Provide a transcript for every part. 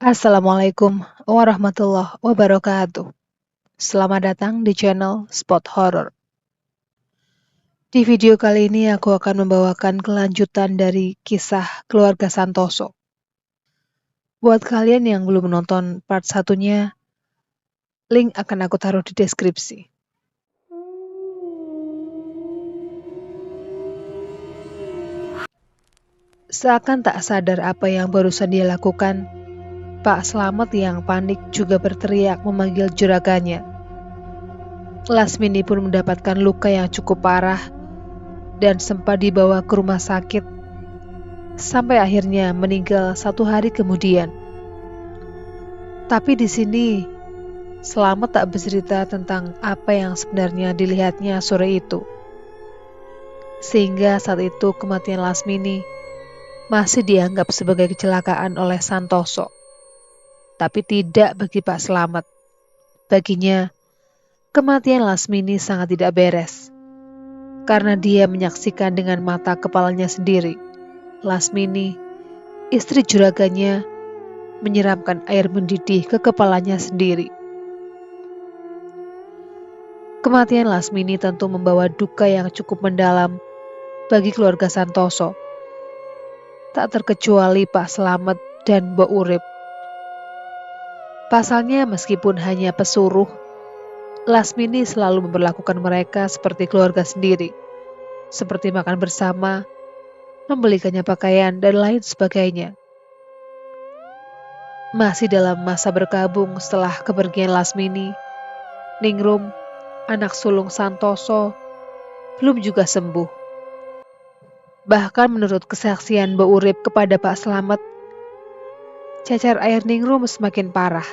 Assalamualaikum warahmatullahi wabarakatuh. Selamat datang di channel Spot Horror. Di video kali ini aku akan membawakan kelanjutan dari kisah keluarga Santoso. Buat kalian yang belum menonton part satunya, link akan aku taruh di deskripsi. Seakan tak sadar apa yang barusan dia lakukan, Pak Slamet yang panik juga berteriak memanggil juragannya. Lasmini pun mendapatkan luka yang cukup parah dan sempat dibawa ke rumah sakit sampai akhirnya meninggal 1 hari kemudian. Tapi di sini Slamet tak bercerita tentang apa yang sebenarnya dilihatnya sore itu. Sehingga saat itu kematian Lasmini masih dianggap sebagai kecelakaan oleh Santoso. Tapi tidak bagi Pak Slamet. Baginya, kematian Lasmini sangat tidak beres. Karena dia menyaksikan dengan mata kepalanya sendiri. Lasmini, istri juragannya, menyiramkan air mendidih ke kepalanya sendiri. Kematian Lasmini tentu membawa duka yang cukup mendalam bagi keluarga Santoso. Tak terkecuali Pak Slamet dan Mbok Urip. Pasalnya meskipun hanya pesuruh, Lasmini selalu memperlakukan mereka seperti keluarga sendiri, seperti makan bersama, membelikannya pakaian, dan lain sebagainya. Masih dalam masa berkabung setelah kepergian Lasmini, Ningrum, anak sulung Santoso, belum juga sembuh. Bahkan menurut kesaksian Mbok Urip kepada Pak Slamet, cacar air Ningrum semakin parah,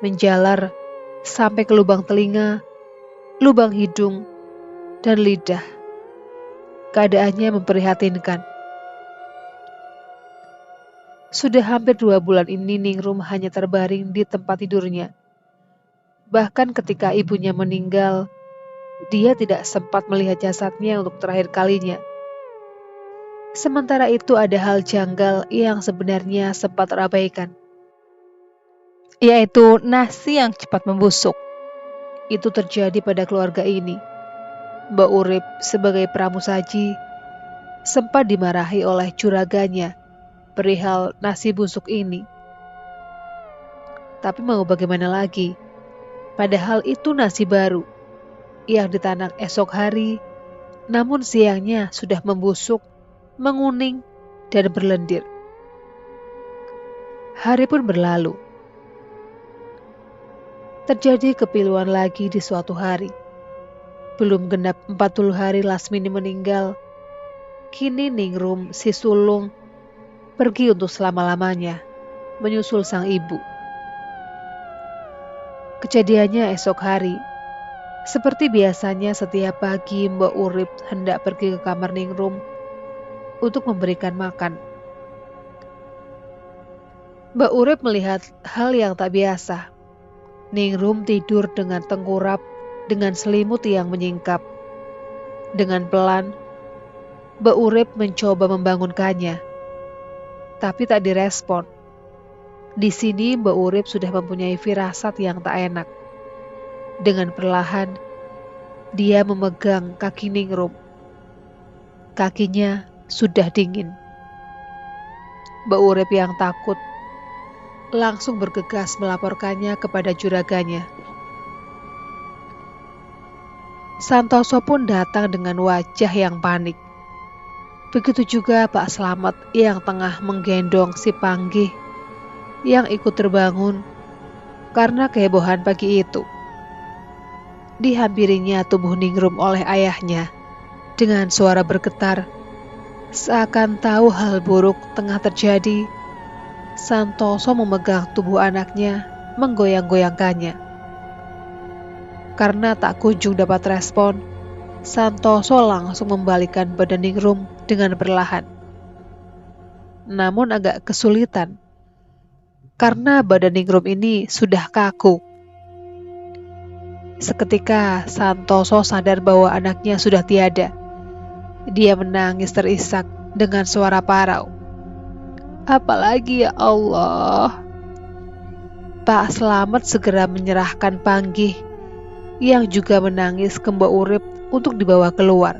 menjalar sampai ke lubang telinga, lubang hidung, dan lidah. Keadaannya memprihatinkan. Sudah hampir 2 bulan ini Ningrum hanya terbaring di tempat tidurnya. Bahkan ketika ibunya meninggal, dia tidak sempat melihat jasadnya untuk terakhir kalinya. Sementara itu ada hal janggal yang sebenarnya sempat terabaikan, yaitu nasi yang cepat membusuk. Itu terjadi pada keluarga ini. Mbok Urip sebagai pramusaji sempat dimarahi oleh juragannya perihal nasi busuk ini. Tapi mau bagaimana lagi? Padahal itu nasi baru yang ditanak esok hari, namun siangnya sudah membusuk, menguning, dan berlendir. Hari pun berlalu. Terjadi kepiluan lagi di suatu hari. Belum genap 40 hari Lasmini meninggal, kini Ningrum si sulung pergi untuk selama-lamanya, menyusul sang ibu. Kejadiannya esok hari. Seperti biasanya setiap pagi Mbok Urip hendak pergi ke kamar Ningrum untuk memberikan makan. Mbok Urip melihat hal yang tak biasa. Ningrum tidur dengan tengkurap, dengan selimut yang menyingkap. Dengan pelan, Mbok Urip mencoba membangunkannya, tapi tak direspon. Di sini Mbok Urip sudah mempunyai firasat yang tak enak. Dengan perlahan, dia memegang kaki Ningrum. Kakinya sudah dingin. Mbok Urip yang takut langsung bergegas melaporkannya kepada juragannya. Santoso pun datang dengan wajah yang panik. Begitu juga Pak Slamet yang tengah menggendong si Panggih yang ikut terbangun karena kehebohan pagi itu. Dihampirinya tubuh Ningrum oleh ayahnya dengan suara bergetar. Seakan tahu hal buruk tengah terjadi, Santoso memegang tubuh anaknya, menggoyang-goyangkannya. Karena tak kunjung dapat respon, Santoso langsung membalikkan badan Ningrum dengan perlahan. Namun agak kesulitan, karena badan Ningrum ini sudah kaku. Seketika Santoso sadar bahwa anaknya sudah tiada. Dia menangis terisak dengan suara parau. Apalagi ya Allah? Pak Slamet segera menyerahkan Panggih yang juga menangis ke Mbok Urip untuk dibawa keluar.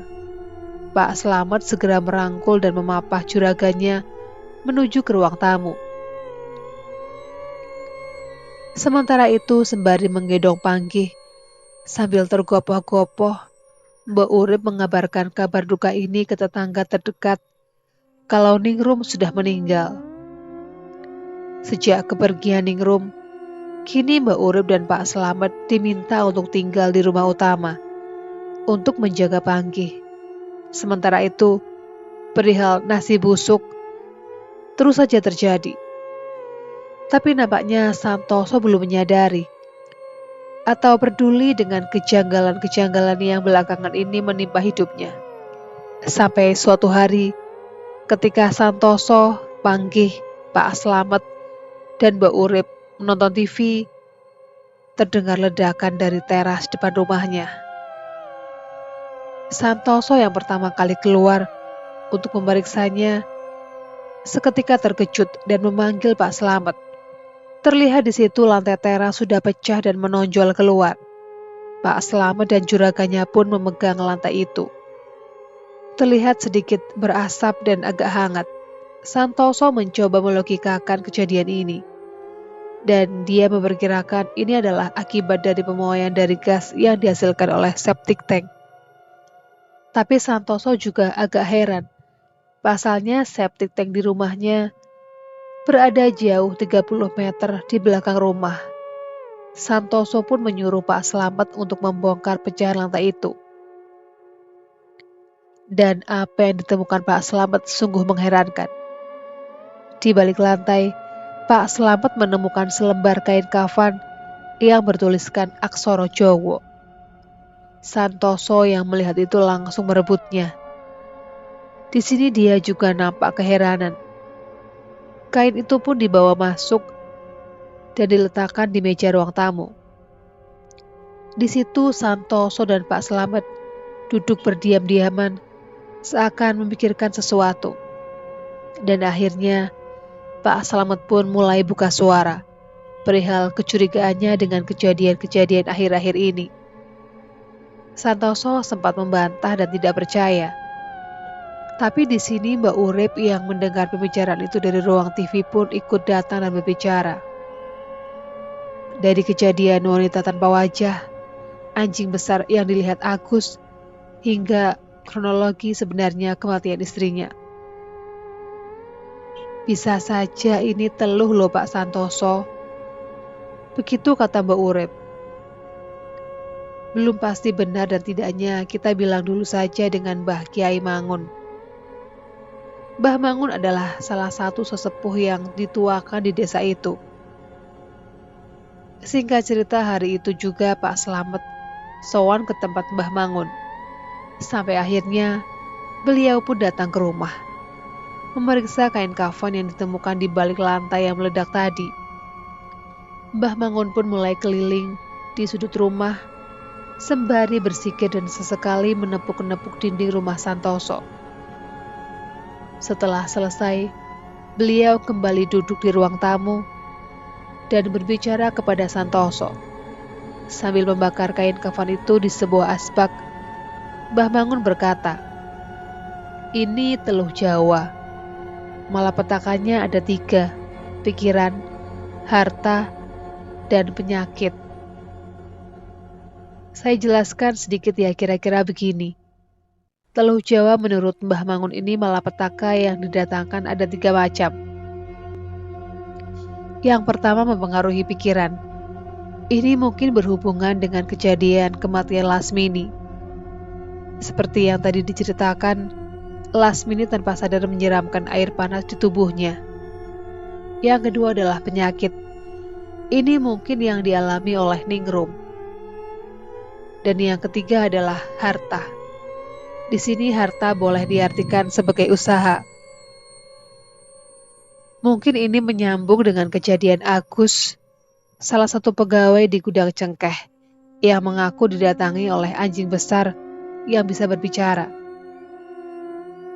Pak Slamet segera merangkul dan memapah juragannya menuju ke ruang tamu. Sementara itu, sembari menggendong Panggih, sambil tergopoh-gopoh, Mbok Urip mengabarkan kabar duka ini ke tetangga terdekat kalau Ningrum sudah meninggal. Sejak kepergian Ningrum, kini Mbak Urip dan Pak Slamet diminta untuk tinggal di rumah utama untuk menjaga Panggih. Sementara itu, perihal nasi busuk terus saja terjadi. Tapi nampaknya Santoso belum menyadari atau peduli dengan kejanggalan-kejanggalan yang belakangan ini menimpa hidupnya. Sampai suatu hari, ketika Santoso, Panggih, Pak Slamet, dan Mbak Urip menonton TV, terdengar ledakan dari teras depan rumahnya. Santoso yang pertama kali keluar untuk memeriksanya seketika terkejut dan memanggil Pak Slamet. Terlihat di situ lantai teras sudah pecah dan menonjol keluar. Pak Slamet dan juragannya pun memegang lantai itu. Terlihat sedikit berasap dan agak hangat. Santoso mencoba melogikakan kejadian ini. Dan dia memperkirakan ini adalah akibat dari pemuaian dari gas yang dihasilkan oleh septic tank. Tapi Santoso juga agak heran. Pasalnya septic tank di rumahnya berada jauh 30 meter di belakang rumah. Santoso pun menyuruh Pak Slamet untuk membongkar pecahan lantai itu. Dan apa yang ditemukan Pak Slamet sungguh mengherankan. Di balik lantai, Pak Slamet menemukan selembar kain kafan yang bertuliskan aksara Jawa. Santoso yang melihat itu langsung merebutnya. Di sini dia juga nampak keheranan. Kain itu pun dibawa masuk dan diletakkan di meja ruang tamu. Di situ Santoso dan Pak Slamet duduk berdiam-diaman seakan memikirkan sesuatu. Dan akhirnya Pak Slamet pun mulai buka suara perihal kecurigaannya dengan kejadian-kejadian akhir-akhir ini. Santoso sempat membantah dan tidak percaya. Tapi di sini Mbak Urip yang mendengar pembicaraan itu dari ruang TV pun ikut datang dan berbicara. Dari kejadian wanita tanpa wajah, anjing besar yang dilihat Agus, hingga kronologi sebenarnya kematian istrinya. Bisa saja ini teluh loh Pak Santoso. Begitu kata Mbak Urip. Belum pasti benar dan tidaknya kita bilang dulu saja dengan Mbah Kiai Mangun. Mbah Mangun adalah salah satu sesepuh yang dituakan di desa itu. Singkat cerita, hari itu juga Pak Slamet sowan ke tempat Mbah Mangun. Sampai akhirnya beliau pun datang ke rumah, memeriksa kain kafan yang ditemukan di balik lantai yang meledak tadi. Mbah Mangun pun mulai keliling di sudut rumah, sembari bersikir dan sesekali menepuk-nepuk dinding rumah Santoso. Setelah selesai, beliau kembali duduk di ruang tamu dan berbicara kepada Santoso. Sambil membakar kain kafan itu di sebuah asbak, Mbah Mangun berkata, "Ini teluh Jawa. Malapetakannya ada 3, pikiran, harta, dan penyakit." Saya jelaskan sedikit ya, kira-kira begini. Teluh Jawa menurut Mbah Mangun ini malapetaka yang didatangkan ada 3 macam. Yang pertama mempengaruhi pikiran. Ini mungkin berhubungan dengan kejadian kematian Lasmini. Seperti yang tadi diceritakan, Lasmini tanpa sadar menyiramkan air panas di tubuhnya. Yang kedua adalah penyakit. Ini mungkin yang dialami oleh Ningrum. Dan yang ketiga adalah harta. Di sini harta boleh diartikan sebagai usaha. Mungkin ini menyambung dengan kejadian Agus, salah satu pegawai di gudang cengkeh, yang mengaku didatangi oleh anjing besar yang bisa berbicara.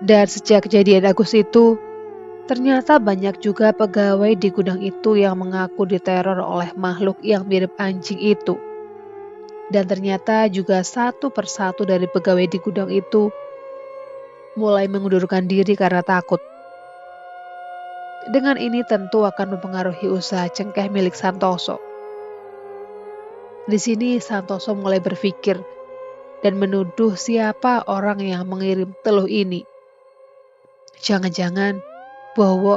Dan sejak kejadian Agus itu, Ternyata banyak juga pegawai di gudang itu yang mengaku diteror oleh makhluk yang mirip anjing itu. Dan ternyata juga satu persatu dari pegawai di gudang itu mulai mengundurkan diri karena takut. Dengan ini tentu akan mempengaruhi usaha cengkeh milik Santoso. Di sini Santoso mulai berpikir dan menuduh siapa orang yang mengirim teluh ini. Jangan-jangan Bowo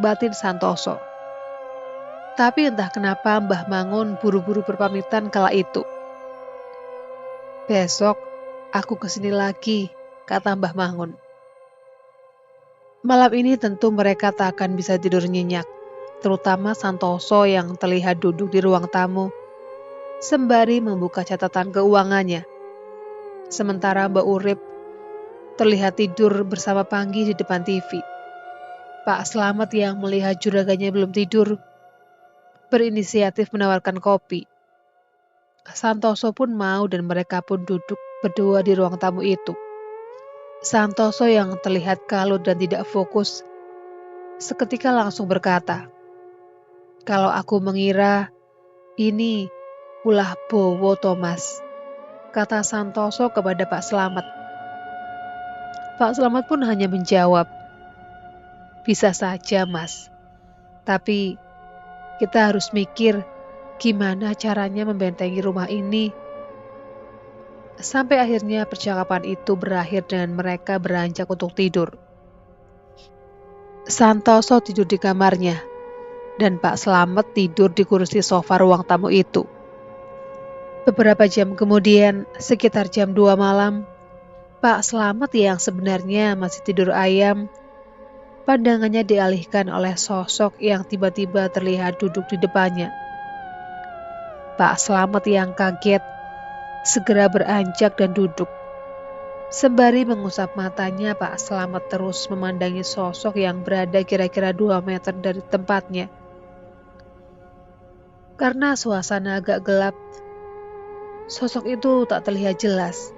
batin Santoso. Tapi entah kenapa Mbah Mangun buru-buru berpamitan kala itu. "Besok aku kesini lagi," kata Mbah Mangun. Malam ini tentu mereka tak akan bisa tidur nyenyak, terutama Santoso yang terlihat duduk di ruang tamu, sembari membuka catatan keuangannya. Sementara Mbak Urip terlihat tidur bersama Panggi di depan TV. Pak Slamet yang melihat juraganya belum tidur, berinisiatif menawarkan kopi. Santoso pun mau dan mereka pun duduk berdua di ruang tamu itu. Santoso yang terlihat kalut dan tidak fokus, seketika langsung berkata, "Kalau aku mengira ini ulah Bowo Thomas," kata Santoso kepada Pak Slamet. Pak Slamet pun hanya menjawab, "Bisa saja, Mas. Tapi kita harus mikir gimana caranya membentengi rumah ini." Sampai akhirnya percakapan itu berakhir dengan mereka beranjak untuk tidur. Santoso tidur di kamarnya, dan Pak Slamet tidur di kursi sofa ruang tamu itu. Beberapa jam kemudian, sekitar jam 2 malam, Pak Slamet yang sebenarnya masih tidur ayam, pandangannya dialihkan oleh sosok yang tiba-tiba terlihat duduk di depannya. Pak Slamet yang kaget segera beranjak dan duduk. Sembari mengusap matanya, Pak Slamet terus memandangi sosok yang berada kira-kira 2 meter dari tempatnya. Karena suasana agak gelap, sosok itu tak terlihat jelas.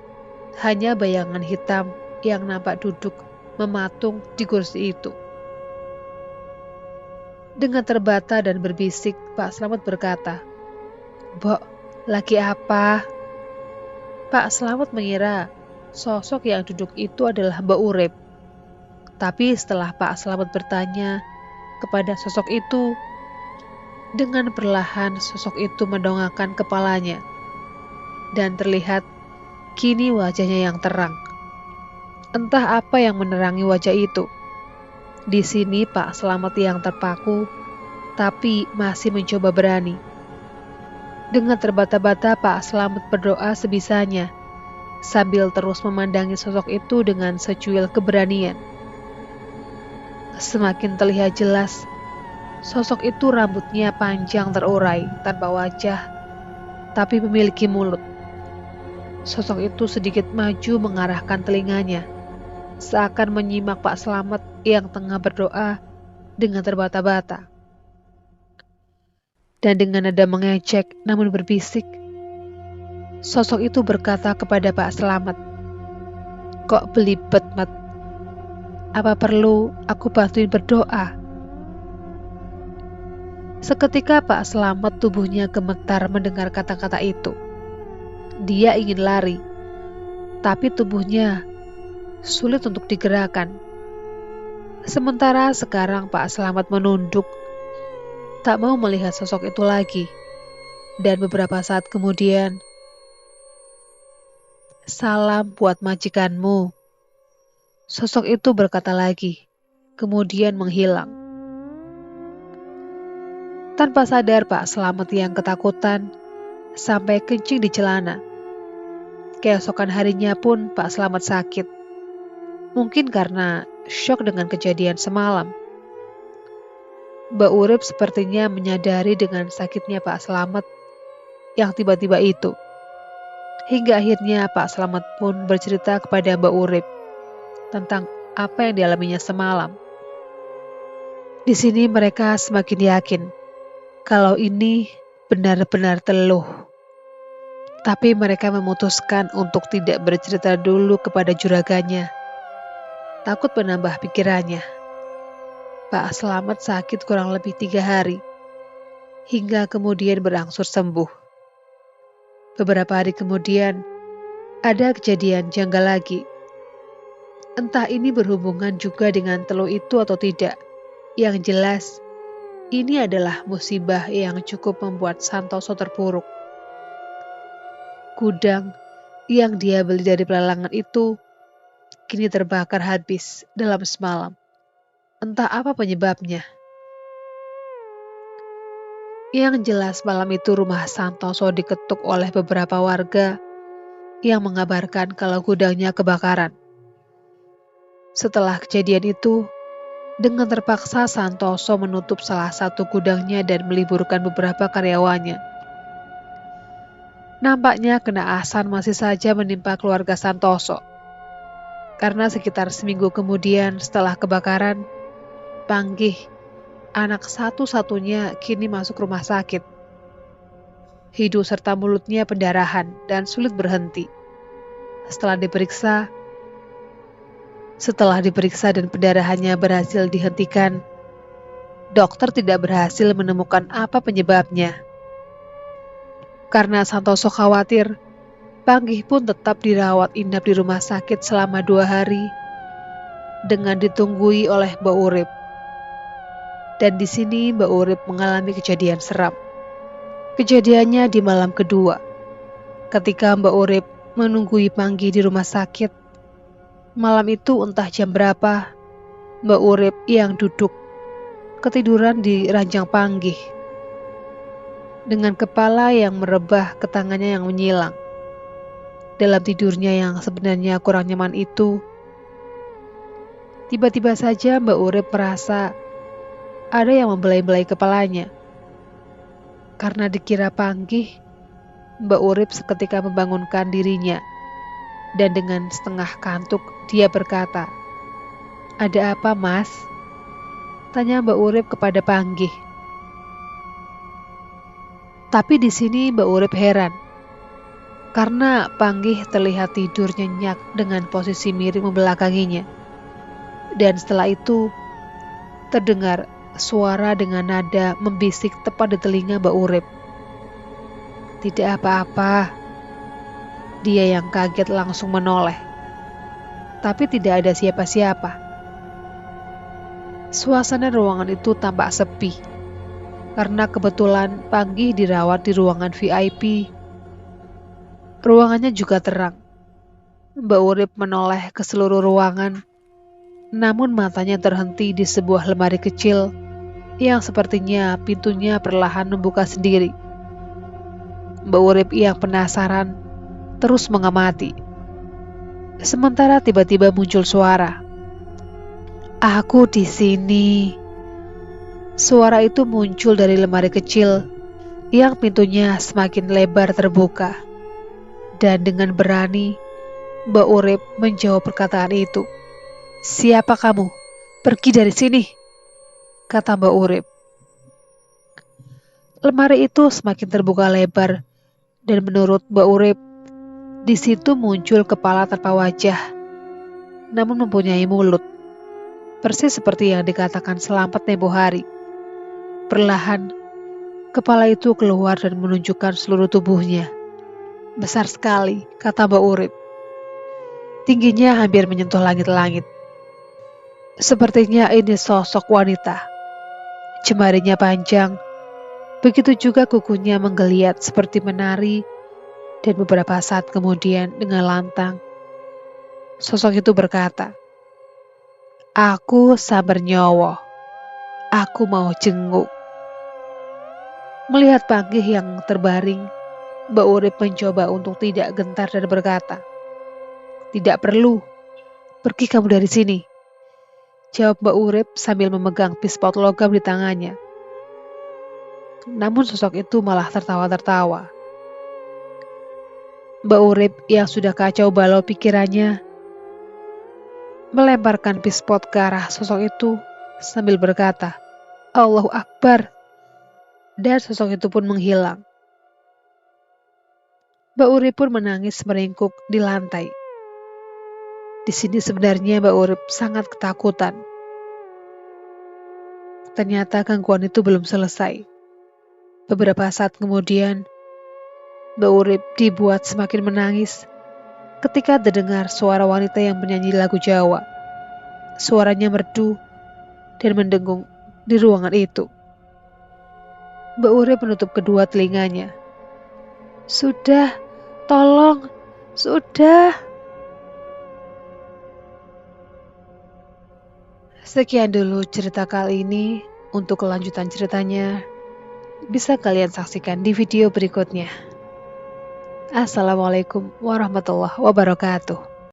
Hanya bayangan hitam yang nampak duduk mematung di kursi itu. Dengan terbata dan berbisik, Pak Slamet berkata, "Mbok, lagi apa?" Pak Slamet mengira sosok yang duduk itu adalah Mbak Urip. Tapi setelah Pak Slamet bertanya kepada sosok itu, dengan perlahan sosok itu mendongakkan kepalanya. Dan terlihat kini wajahnya yang terang. Entah apa yang menerangi wajah itu. Di sini Pak Slamet yang terpaku, tapi masih mencoba berani. Dengan terbata-bata Pak Slamet berdoa sebisanya, sambil terus memandangi sosok itu dengan secuil keberanian. Semakin terlihat jelas, sosok itu rambutnya panjang terurai, tanpa wajah, tapi memiliki mulut. Sosok itu sedikit maju mengarahkan telinganya, seakan menyimak Pak Slamet yang tengah berdoa dengan terbata-bata. Dan dengan nada mengejek namun berbisik, sosok itu berkata kepada Pak Slamet, "Kok belibet, Mat? Apa perlu aku bantuin berdoa?" Seketika Pak Slamet tubuhnya gemetar mendengar kata-kata itu. Dia ingin lari, tapi tubuhnya sulit untuk digerakkan. Sementara sekarang Pak Slamet menunduk, tak mau melihat sosok itu lagi. Dan beberapa saat kemudian, "Salam buat majikanmu," sosok itu berkata lagi, kemudian menghilang. Tanpa sadar Pak Slamet yang ketakutan sampai kencing di celana. Keesokan harinya pun Pak Slamet sakit. Mungkin karena syok dengan kejadian semalam. Mbak Urip sepertinya menyadari dengan sakitnya Pak Slamet yang tiba-tiba itu. Hingga akhirnya Pak Slamet pun bercerita kepada Mbak Urip tentang apa yang dialaminya semalam. Di sini mereka semakin yakin kalau ini benar-benar teluh. Tapi mereka memutuskan untuk tidak bercerita dulu kepada juraganya. Takut menambah pikirannya. Pak Slamet sakit kurang lebih 3 hari, hingga kemudian berangsur sembuh. Beberapa hari kemudian, ada kejadian janggal lagi. Entah ini berhubungan juga dengan teluh itu atau tidak. Yang jelas, ini adalah musibah yang cukup membuat Santoso terpuruk. Gudang yang dia beli dari pelelangan itu kini terbakar habis dalam semalam. Entah apa penyebabnya. Yang jelas malam itu rumah Santoso diketuk oleh beberapa warga yang mengabarkan kalau gudangnya kebakaran. Setelah kejadian itu, dengan terpaksa Santoso menutup salah satu gudangnya dan meliburkan beberapa karyawannya. Nampaknya kenaasan masih saja menimpa keluarga Santoso. Karena sekitar seminggu kemudian setelah kebakaran, Panggih, anak satu-satunya, kini masuk rumah sakit. Hidung serta mulutnya pendarahan dan sulit berhenti. Setelah diperiksa dan pendarahannya berhasil dihentikan, dokter tidak berhasil menemukan apa penyebabnya. Karena Santoso khawatir, Panggih pun tetap dirawat inap di rumah sakit selama 2 hari dengan ditunggui oleh Mbak Urip. Dan di sini Mbak Urip mengalami kejadian seram. Kejadiannya di malam kedua, ketika Mbak Urip menunggui Panggih di rumah sakit. Malam itu entah jam berapa, Mbak Urip yang duduk ketiduran di ranjang Panggih dengan kepala yang merebah ke tangannya yang menyilang. Dalam tidurnya yang sebenarnya kurang nyaman itu, tiba-tiba saja Mbak Urip merasa ada yang membelai-belai kepalanya. Karena dikira Panggih, Mbak Urip seketika membangunkan dirinya, dan dengan setengah kantuk dia berkata, "Ada apa, Mas?" tanya Mbak Urip kepada Panggih. Tapi di sini Mbak Urip heran, karena Panggih terlihat tidur nyenyak dengan posisi miring membelakanginya. Dan setelah itu, terdengar suara dengan nada membisik tepat di telinga Mbak Urip. "Tidak apa-apa." Dia yang kaget langsung menoleh. Tapi tidak ada siapa-siapa. Suasana ruangan itu tampak sepi, karena kebetulan Panggih dirawat di ruangan VIP. Ruangannya juga terang. Mbak Urip menoleh ke seluruh ruangan, namun matanya terhenti di sebuah lemari kecil yang sepertinya pintunya perlahan membuka sendiri. Mbak Urip yang penasaran terus mengamati. Sementara tiba-tiba muncul suara, "Aku di sini." Suara itu muncul dari lemari kecil yang pintunya semakin lebar terbuka. Dan dengan berani, Mbak Urip menjawab perkataan itu. "Siapa kamu? Pergi dari sini," kata Mbak Urip. Lemari itu semakin terbuka lebar, dan menurut Mbak Urip, di situ muncul kepala tanpa wajah, namun mempunyai mulut, persis seperti yang dikatakan Slamet tempo hari. Perlahan, kepala itu keluar dan menunjukkan seluruh tubuhnya. "Besar sekali," kata Mbak Urip. "Tingginya hampir menyentuh langit-langit. Sepertinya ini sosok wanita. Jemarinya panjang, begitu juga kukunya menggeliat seperti menari." Dan beberapa saat kemudian dengan lantang, sosok itu berkata, "Aku sabar nyowo. Aku mau jenguk." Melihat Panggih yang terbaring, Mbak Urip mencoba untuk tidak gentar dan berkata, "Tidak perlu. Pergi kamu dari sini," jawab Mbak Urip sambil memegang pispot logam di tangannya. Namun sosok itu malah tertawa-tertawa. Mbak Urip yang sudah kacau balau pikirannya melemparkan pispot ke arah sosok itu sambil berkata, "Allahu Akbar," dan sosok itu pun menghilang. Mbak Urip pun menangis meringkuk di lantai. Di sini sebenarnya Mbak Urip sangat ketakutan. Ternyata gangguan itu belum selesai. Beberapa saat kemudian, Mbak Urip dibuat semakin menangis ketika terdengar suara wanita yang menyanyi lagu Jawa. Suaranya merdu dan mendengung di ruangan itu. Mbak Urip menutup kedua telinganya. Sudah, tolong, sudah. Sekian dulu cerita kali ini. Untuk kelanjutan ceritanya, bisa kalian saksikan di video berikutnya. Assalamualaikum warahmatullahi wabarakatuh.